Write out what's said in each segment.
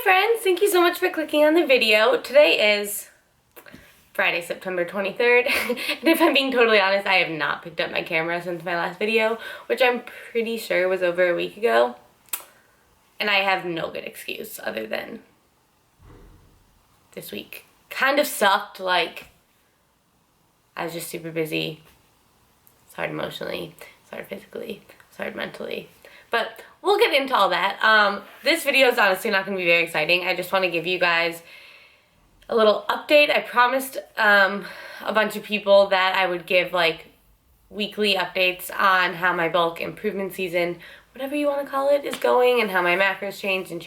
friends, thank you so much for clicking on the video. Today is Friday, September 23rd, and if I'm being totally honest, I have not picked up my camera since my last video, which I'm pretty sure was over a week ago, and I have no good excuse other than this week kind of sucked. Like, I was just super busy. It's hard emotionally, it's hard physically, it's hard mentally. But we'll get into all that. This video is honestly not going to be very exciting. I just want to give you guys a little update. I promised a bunch of people that I would give like weekly updates on how my bulk improvement season, whatever you want to call it, is going, and how my macros change and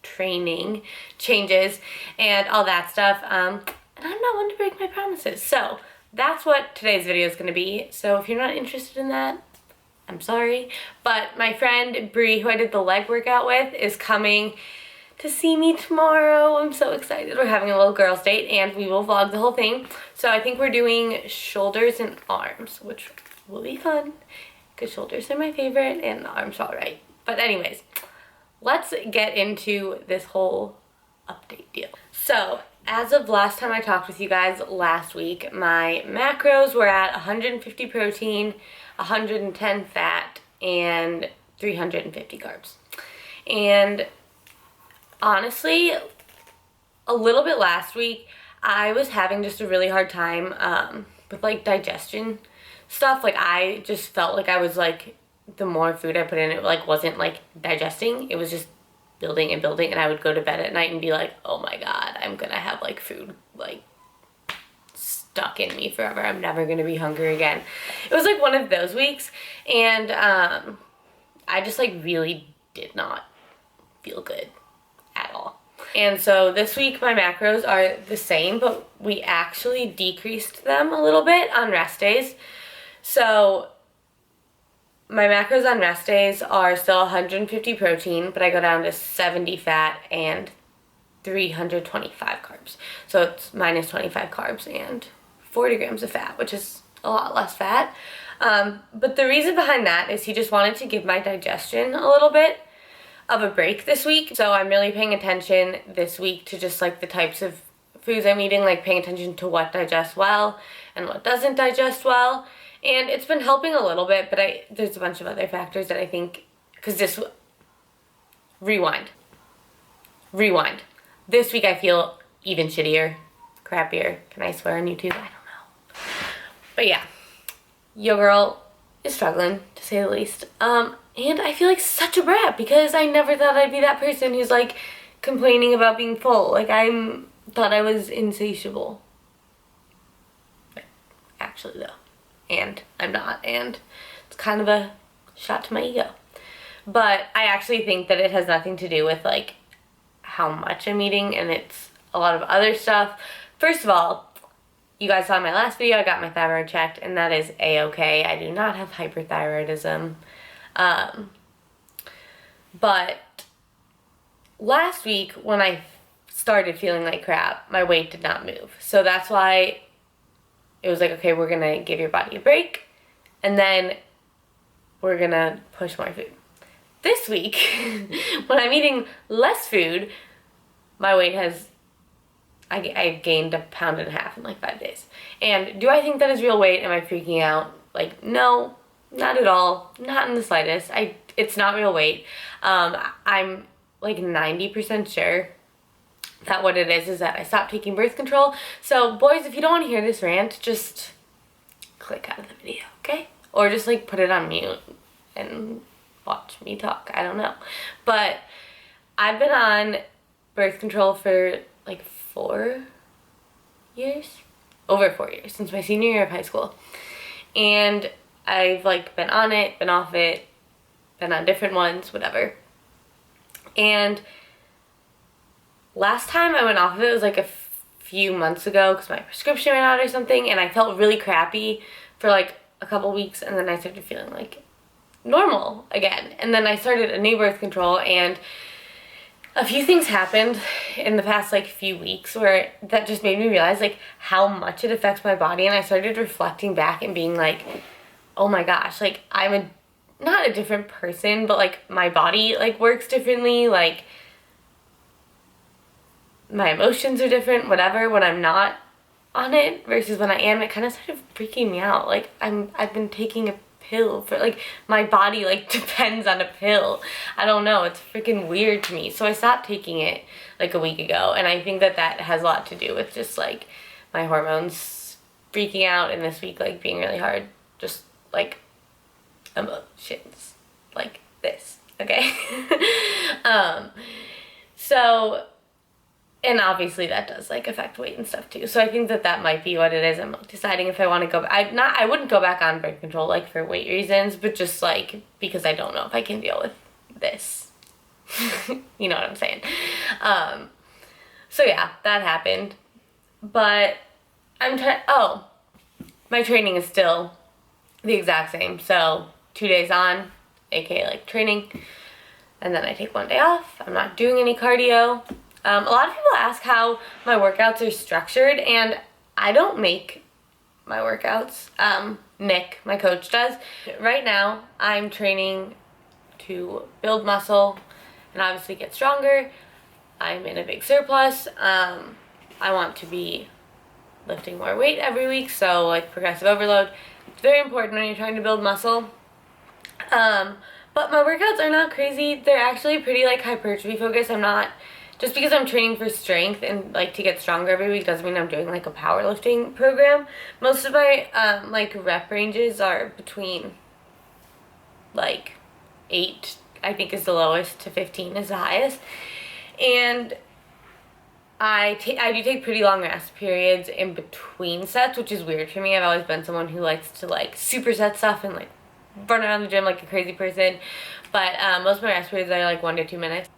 training changes and all that stuff. And I'm not one to break my promises. So that's what today's video is going to be. So if you're not interested in that, I'm sorry, but my friend Bree, who I did the leg workout with, is coming to see me tomorrow. I'm so excited. We're having a little girls' date, and we will vlog the whole thing. So I think we're doing shoulders and arms, which will be fun, because shoulders are my favorite, and the arms are all right. But anyways, let's get into this whole update deal. So as of last time I talked with you guys last week, my macros were at 150 protein, 110 fat, and 350 carbs. And honestly, a little bit last week, I was having just a really hard time with like digestion stuff. Like, I just felt like I was like, the more food I put in, it like wasn't like digesting. It was just building and building, and I would go to bed at night and be like, oh my god, I'm gonna have like food like stuck in me forever. I'm never gonna be hungry again. It was like one of those weeks, and I just like really did not feel good at all. And so this week my macros are the same, but we actually decreased them a little bit on rest days. So my macros on rest days are still 150 protein, but I go down to 70 fat and 325 carbs. So it's minus 25 carbs and 40 grams of fat, which is a lot less fat. But the reason behind that is he just wanted to give my digestion a little bit of a break this week. So I'm really paying attention this week to just like the types of foods I'm eating, like paying attention to what digests well and what doesn't digest well. And it's been helping a little bit, but there's a bunch of other factors that I think, because rewind. This week I feel even shittier, crappier. Can I swear on YouTube? I don't know. But yeah, your girl is struggling, to say the least. And I feel like such a brat, because I never thought I'd be that person who's like complaining about being full. Like, thought I was insatiable. But actually though. And I'm not, and it's kind of a shot to my ego. But I actually think that it has nothing to do with like how much I'm eating, and it's a lot of other stuff. First of all, you guys saw in my last video, I got my thyroid checked, and that is a-okay. I do not have hyperthyroidism. But last week when I started feeling like crap, my weight did not move. So that's why it was like, okay, we're gonna give your body a break, and then we're gonna push more food. This week, when I'm eating less food, my weight has, I gained 1.5 pounds in like 5 days. And do I think that is real weight? Am I freaking out? Like, no, not at all. Not in the slightest. It's not real weight. I'm like 90% sure that what it is that I stopped taking birth control. So boys, if you don't want to hear this rant, just click out of the video, okay? Or just like put it on mute and watch me talk. I don't know. But I've been on birth control for like 4 years? Over 4 years, since my senior year of high school. And I've like been on it, been off it, been on different ones, whatever. And last time I went off of it was like a few months ago, because my prescription ran out or something, and I felt really crappy for like a couple weeks, and then I started feeling like normal again. And then I started a new birth control, and a few things happened in the past like few weeks where that just made me realize like how much it affects my body. And I started reflecting back and being like, oh my gosh, like I'm not a different person, but like my body like works differently. Like my emotions are different, whatever, when I'm not on it versus when I am. It kind of started freaking me out. Like, I've been taking a pill for, like, my body, like, depends on a pill. I don't know, it's freaking weird to me. So I stopped taking it, like, a week ago, and I think that that has a lot to do with just, like, my hormones freaking out, and this week, like, being really hard. Just, like, emotions. Like, this. Okay? So, and obviously that does, like, affect weight and stuff too. So I think that that might be what it is. I'm, like, deciding if I want to go back. I wouldn't go back on birth control, like, for weight reasons, but just, like, because I don't know if I can deal with this. You know what I'm saying? So yeah, that happened. But I'm my training is still the exact same. So 2 days on, aka, like, training, and then I take 1 day off. I'm not doing any cardio. A lot of people ask how my workouts are structured, and I don't make my workouts. Nick, my coach, does. Right now, I'm training to build muscle and obviously get stronger. I'm in a big surplus. I want to be lifting more weight every week, so, like, progressive overload. It's very important when you're trying to build muscle. But my workouts are not crazy. They're actually pretty, like, hypertrophy focused. I'm not... Just because I'm training for strength and, like, to get stronger every week doesn't mean I'm doing, like, a powerlifting program. Most of my, like, rep ranges are between, like, 8, I think, is the lowest, to 15 is the highest. And I do take pretty long rest periods in between sets, which is weird for me. I've always been someone who likes to, like, superset stuff and, like, run around the gym like a crazy person. But most of my rest periods are, like, 1 to 2 minutes.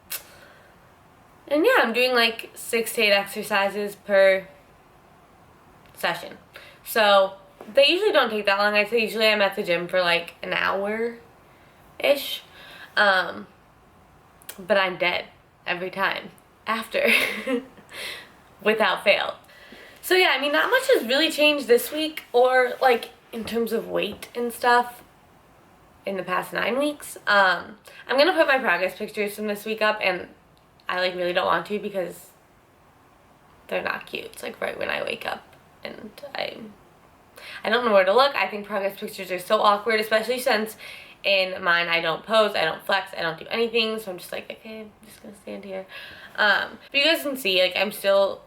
And yeah, I'm doing, like, 6 to 8 exercises per session. So they usually don't take that long. I'd say usually I'm at the gym for, like, an hour-ish. But I'm dead every time after, without fail. So yeah, I mean, not much has really changed this week, or, like, in terms of weight and stuff in the past 9 weeks. I'm gonna put my progress pictures from this week up, and I, like, really don't want to because they're not cute. It's, like, right when I wake up, and I don't know where to look. I think progress pictures are so awkward, especially since in mine I don't pose, I don't flex, I don't do anything, so I'm just like, okay, I'm just gonna stand here. But you guys can see, like, I'm still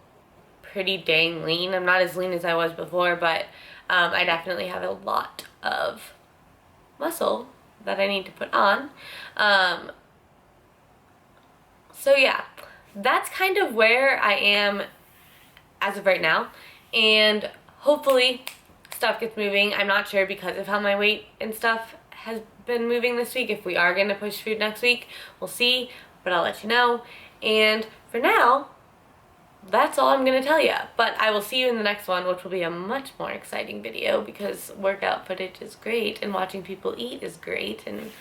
pretty dang lean. I'm not as lean as I was before, but I definitely have a lot of muscle that I need to put on. So yeah, that's kind of where I am as of right now, and hopefully stuff gets moving. I'm not sure because of how my weight and stuff has been moving this week. If we are going to push food next week, we'll see, but I'll let you know. And for now, that's all I'm going to tell you. But I will see you in the next one, which will be a much more exciting video because workout footage is great and watching people eat is great, and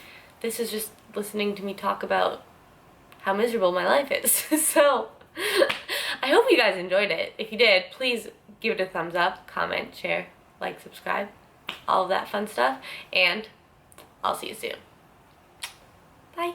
this is just listening to me talk about how miserable my life is. So I hope you guys enjoyed it. If you did, please give it a thumbs up, comment, share, like, subscribe, all of that fun stuff, and I'll see you soon. Bye.